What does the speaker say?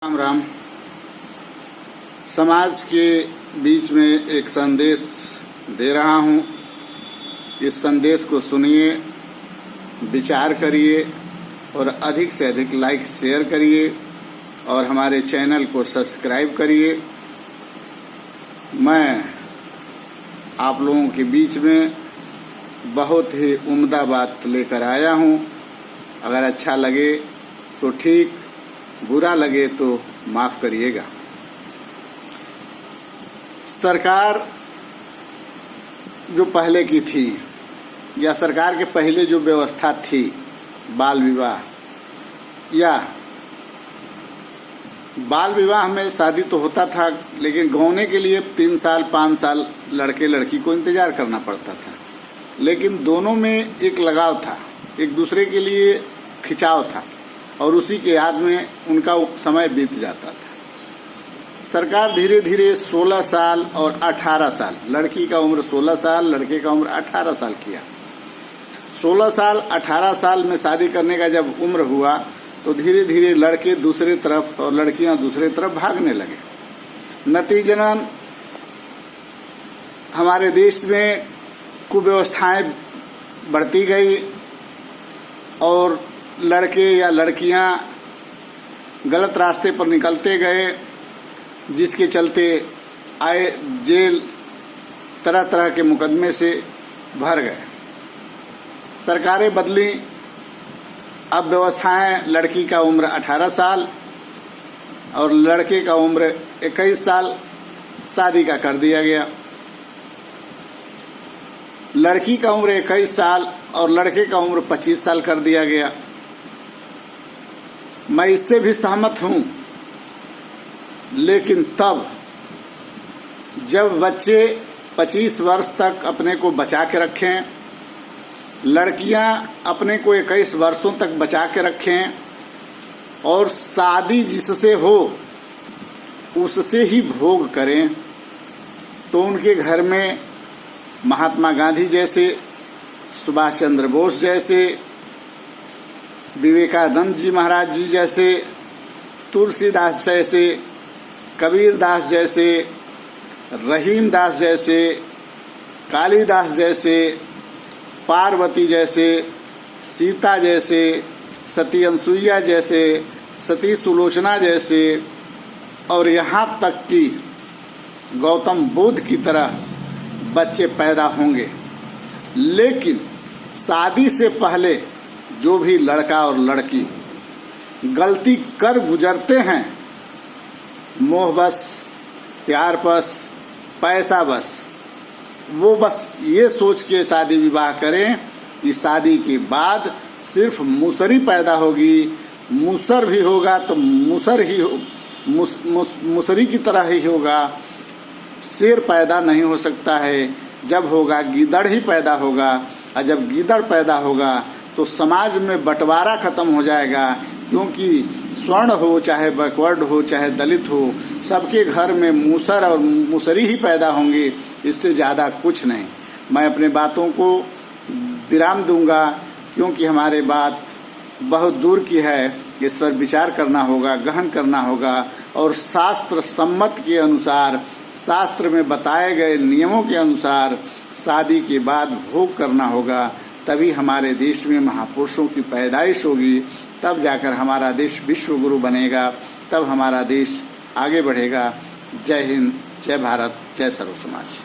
राम राम। समाज के बीच में एक संदेश दे रहा हूँ। इस संदेश को सुनिए, विचार करिए और अधिक से अधिक लाइक शेयर करिए और हमारे चैनल को सब्सक्राइब करिए। मैं आप लोगों के बीच में बहुत ही उम्दा बात लेकर आया हूँ। अगर अच्छा लगे तो ठीक, बुरा लगे तो माफ करिएगा। सरकार जो पहले की थी या सरकार के पहले जो व्यवस्था थी, बाल विवाह में शादी तो होता था, लेकिन गौने के लिए 3 साल 5 साल लड़के लड़की को इंतजार करना पड़ता था। लेकिन दोनों में एक लगाव था, एक दूसरे के लिए खिंचाव था और उसी के याद में उनका समय बीत जाता था। सरकार धीरे धीरे 16 साल और 18 साल, लड़की का उम्र 16 साल, लड़के का उम्र 18 साल किया। 16 साल 18 साल में शादी करने का जब उम्र हुआ तो धीरे धीरे लड़के दूसरे तरफ और लड़कियां दूसरे तरफ भागने लगे। नतीजतन हमारे देश में कुव्यवस्थाएं बढ़ती गई और लड़के या लड़कियां गलत रास्ते पर निकलते गए, जिसके चलते आए जेल तरह तरह के मुकदमे से भर गए। सरकारें बदली, अब व्यवस्थाएं लड़की का उम्र 18 साल और लड़के का उम्र 21 साल शादी का कर दिया गया। लड़की का उम्र 21 साल और लड़के का उम्र 25 साल कर दिया गया। मैं इससे भी सहमत हूं, लेकिन तब जब बच्चे 25 वर्ष तक अपने को बचा के रखें, लड़कियां अपने को 21 वर्षों तक बचा के रखें और शादी जिससे हो उससे ही भोग करें, तो उनके घर में महात्मा गांधी जैसे, सुभाष चंद्र बोस जैसे, विवेकानंद जी महाराज जी जैसे, तुलसीदास जैसे, कबीर दास जैसे, रहीम दास जैसे, कालिदास जैसे, पार्वती जैसे, सीता जैसे, सती अनसुईया जैसे, सती सुलोचना जैसे और यहाँ तक कि गौतम बुद्ध की तरह बच्चे पैदा होंगे। लेकिन शादी से पहले जो भी लड़का और लड़की गलती कर गुजरते हैं, मोह बस, प्यार बस, पैसा बस, वो बस ये सोच के शादी विवाह करें कि शादी के बाद सिर्फ मुसरी पैदा होगी, मुसर भी होगा तो मुसर ही मुसरी की तरह ही होगा, शेर पैदा नहीं हो सकता है। जब होगा गीदड़ ही पैदा होगा, और जब गीदड़ पैदा होगा तो समाज में बंटवारा खत्म हो जाएगा, क्योंकि स्वर्ण हो चाहे बैकवर्ड हो चाहे दलित हो, सबके घर में मूसर और मुसरी ही पैदा होंगे, इससे ज़्यादा कुछ नहीं। मैं अपने बातों को विराम दूंगा, क्योंकि हमारे बात बहुत दूर की है। इस पर विचार करना होगा, गहन करना होगा और शास्त्र सम्मत के अनुसार, शास्त्र में बताए गए नियमों के अनुसार शादी के बाद भोग करना होगा। तभी हमारे देश में महापुरुषों की पैदाइश होगी, तब जाकर हमारा देश विश्व गुरु बनेगा, तब हमारा देश आगे बढ़ेगा। जय हिंद, जय भारत, जय सर्व समाज।